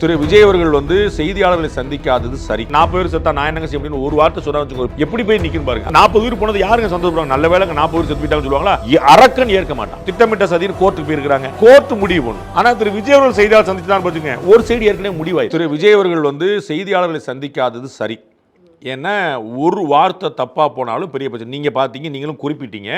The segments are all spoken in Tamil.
திரு விஜய் அவர்கள் வந்து செய்தியாளர்களை சந்திக்காதது சரி. 40 பேர் செத்தா நான் என்னங்க செய்ய அப்படின்னு ஒரு வார்த்தை சொன்னா எப்படி போய் நிக்கும் பாருங்க. 40 பேர் போனது யாருங்க சந்தோஷப்படுறாங்க? நல்ல வேளைங்க 40 பேர் செத்து போயிட்டாங்கன்னு சொல்லுவாங்களா? அரக்கன் ஏற்க மாட்டான். திட்டமிட்ட சதின்னு கோர்ட்டுக்கு போயிருக்காங்க. கோர்ட் முடிவு பண்ணும். ஆனா திரு விஜய் அவர்கள் செய்தியாளர் சந்திச்சான்னு பாத்துங்க, ஒரு செய்தி ஏற்கனவே முடிவாய். திரு விஜய் அவர்கள் வந்து செய்தியாளர்களை சந்திக்காதது சரி. ஏன்னா ஒரு வார்த்தை தப்பா போனாலும் பெரிய பிரச்சனை. நீங்க பாத்தீங்க, நீங்களும் குறிப்பிட்டீங்க,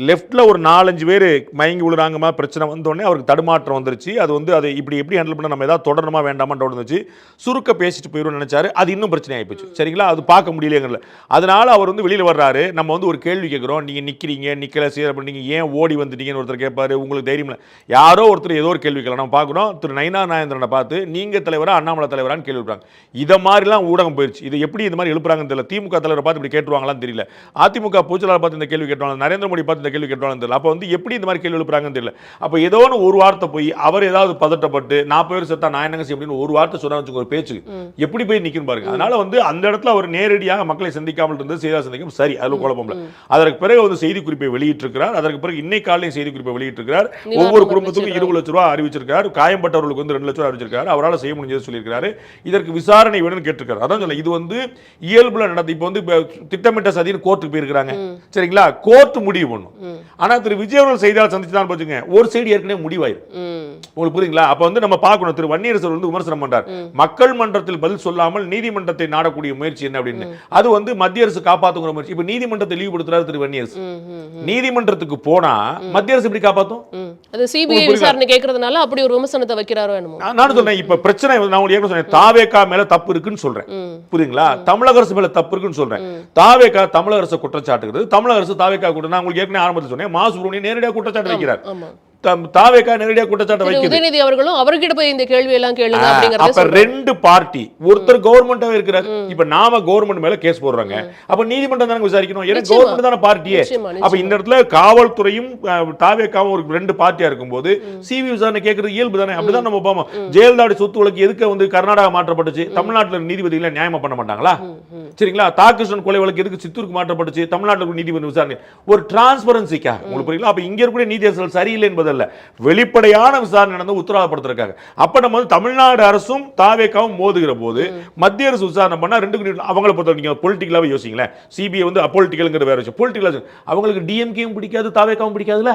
லெஃப்ட்டில் ஒரு 4-5 பேர் மயங்கி விழுறாங்கம்மா, பிரச்சனை வந்தோடனே அவருக்கு தடுமாற்றம் வந்துருச்சு. அது வந்து அதை இப்படி எப்படி ஹேண்டில் பண்ண, நம்ம ஏதாவது தொடரணுமா வேண்டாமான்னு வந்துச்சு. சுருக்க பேசிட்டு போயிடும்னு நினைச்சாரு. அது இன்னும் பிரச்சனை ஆகிப்போச்சு. சரிங்களா? அது பார்க்க முடியலங்கல்ல. அதனால அவர் வந்து வெளியில் வர்றாரு. நம்ம வந்து ஒரு கேள்வி கேட்குறோம், நீங்கள் நிற்கிறீங்க, நிற்கல சேர பண்ணீங்க, ஏன் ஓடி வந்துட்டீங்கன்னு ஒருத்தர் கேட்பாரு. உங்களுக்கு தைரியம் இல்லை. யாரோ ஒருத்தர் ஏதோ ஒரு கேள்வி கேட்கலாம். நம்ம பார்க்குறோம், திரு நயினா நாகேந்திரனை பார்த்து நீங்கள் தலைவரா அண்ணாமலை தலைவரான்னு கேள்வி எழுப்புறாங்க. இதை மாதிரிலாம் ஊடகம் போயிடுச்சு. இது எப்படி இந்த மாதிரி எழுப்புறாங்கன்னு தெரியல. திமுக தலைவரை பார்த்து இப்படி கேட்டுருவாங்களான்னு தெரியல. அதிமுக பொதுச்செயலாளர் பார்த்து இந்த கேள்வி கேட்டுவாங்க, நரேந்திர மோடி பார்த்து இந்த கேள்வி கேட்டுவாங்க தெரியல. அப்போ வந்து எப்படி இந்த மாதிரி கேள்வி எழுப்புறாங்கன்னு தெரியல. அப்போ ஏதோ ஒரு வார்த்தை போய் அவர் ஏதாவது பதட்டப்பட்டு 40 பேர் செத்தா நான் என்னங்க செய்ய அப்படின்னு ஒரு வார்த்தை சொன்னா ஒரு பேச்சு எப்படி போய் நிற்கும் பாருங்க. அதனால வந்து அந்த இடத்துல அவர் நேரடியாக மக்களை சந்திக்காமல் இருந்து செய்தியாளர் சந்திக்கும் சரி, அதுல குழப்பம் இல்லை. அதற்கு பிறகு வந்து செய்தி குறிப்பை வெளியிட்டிருக்கிறார். அதற்கு பிறகு இன்னைக்கு காலையில் செய்தி குறிப்பை வெளியிட்டிருக்கிறார். ஒவ்வொரு குடும்பத்துக்கும் 20 லட்சம் ரூபாய் அறிவிச்சிருக்காரு. காயம்பட்டவர்களுக்கு வந்து 2 லட்சம் ரூபாய் அறிவிச்சிருக்காரு. அவரால் செய்ய முடிஞ்சது சொல்லியிருக்காரு. இதற்கு விசாரணை வேணும்னு கேட்டிருக்காரு. அதான் சொல்ல, இது வந்து இயல்புல நடந்து இப்போ வந்து திட்டமிட்ட சதின்னு கோர்ட்டுக்கு போயிருக்காங்க. சரிங்களா? கோர்ட் முடிவு பண்ணும். ஆனா திரு விஜய் அவர்கள் செய்தியாளர் சந்திச்சுதான் பாத்துங்க, ஒரு சைடு ஏற்கனவே முடிவாயிரும். உங்களுக்கு புரியுங்களா? அப்ப வந்து நம்ம பார்க்கணும், திரு வன்னியரசர் வந்து விமர்சனம் பண்றார். மக்கள் மன்றத்தில் பதில் சொல்லாமல் நீதிமன்றத்தை நாடக்கூடிய முயற்சி என்ன அப்படின்னு. அது வந்து மத்திய அரசு காப்பாத்துங்கிற முயற்சி. இப்ப நீதிமன்றத்தை லீவுபடுத்துறாரு திரு வன்னியரசு. நீதிமன்றத்துக்கு போனா மத்திய அரசு எப்படி காப்பாத்தும்? அது சிபிஐ விசாரணை கேக்குறதுனால அப்படி ஒரு விமர்சனத்தை வைக்கிறாரோ என்னமோ. நான் சொல்றேன், இப்ப பிரச்சனை நான் உங்களுக்கு ஏற்கனவே சொன்னேன், தாவேகா மேல தப்பு இருக்குன்னு சொல்றேன். புரியுங்களா? தமிழக அரசு மேல தப்பு இருக்குன்னு சொல்றேன். தாவேகா தமிழக அரசு குற்றச்சாட்டுகிறது. தமிழக அரசு தாவேகா கூட நான் உங்களுக்கு ஏற்கனவே ஆரம்பத்தில் சொன்னேன், மா சுப்ரமணியன் நேரடியாக குற்றச்சாட்டு வைக்கிறார். தாவேகா நேரடியாக குற்றச்சாட்டு வைக்கிறது. உதயநிதி அவர்களும் அவர்கிட்ட போய் இந்த கேள்வி எல்லாம் கேளுங்க அப்படிங்கறத. அப்ப ரெண்டு பார்ட்டி, ஒருத்தர் கவர்மெண்டாவே இருக்கிறார். இப்ப நாம கவர்மெண்ட் மேல கேஸ் போடுறாங்க. அப்ப நீதிமன்றம் தான விசாரிக்கணும். ஏன்னா கவர்மெண்ட் தான பார்ட்டியே. அப்ப இந்த இடத்துல காவல்துறையும் தாவேகாவும் ஒரு ரெண்டு பார்ட்டியா இருக்கும்போது சிவி விசாரணை கேட்கறது இயல்பு தானே. அப்படிதான் நம்ம பாப்போம். ஜெயலலிதா சொத்து வழக்கு எதுக்கு வந்து கர்நாடகா மாற்றப்பட்டுச்சு? தமிழ்நாட்டில் நீதிபதிகளை நியாயமா பண்ண மாட்டாங்களா? சரிங்களா? தாகிருஷ்ணன் கொலை வழக்கு எதுக்கு சித்தூருக்கு மாற்றப்பட்டுச்சு? தமிழ்நாட்டில் நீதிபதி விசாரணை ஒரு டிரான்ஸ்பரன்சிக்கா. உங்களுக்கு புரியுங்களா? அப்ப இங்க இருக்கக்கூடிய நீதியரசர்கள் சரியில்லை என்பது வெளிப்படையான விசாரணை நடந்து உத்தரவாதப்படுத்துறாங்க. அப்ப நம்ம வந்து தமிழ்நாடு அரசும் தாவேகாவும் மோதுகிற போது மத்திய அரசு விசாரணை பண்ணா ரெண்டுக்கும் அவங்களை பொறுத்த நீங்க பொலிட்டிக்கலாவே யோசிங்களேன். சிபிஐ வந்து அப்பொலிட்டிக்கல்ங்கிற வேற விஷயம். பொலிட்டிக்கலா அவங்களுக்கு டிஎம்கேயும் பிடிக்காது, தாவேகாவும் பிடிக்காதுல.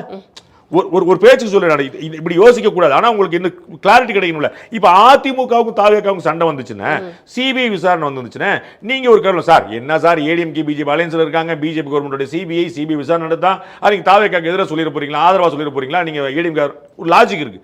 ஒரு பேச்சு சொல்ல இப்படி யோசிக்க கூடாது. ஆனா உங்களுக்கு இன்னும் கிளாரிட்டி கிடைக்கணும்ல. இப்ப அதிமுகவுக்கும் தாவேகாவுக்கும் சண்டை வந்துச்சுன்னா, சிபிஐ விசாரணை வந்துச்சுன்னா, நீங்க ஒரு கருத்து சார் என்ன சார் ஏடிஎம்கே பிஜேபி அலையன்ஸ்ல இருக்காங்க, பிஜேபி கவர்மெண்டோட சிபிஐ விசாரணை நடத்தா, அதுக்கு தாவேகாக்கு எதிராக சொல்லிட போறீங்களா, ஆதரவா சொல்லிட போறீங்களா? நீங்க ஏடிஎம்கே ஒரு லாஜிக் இருக்கு.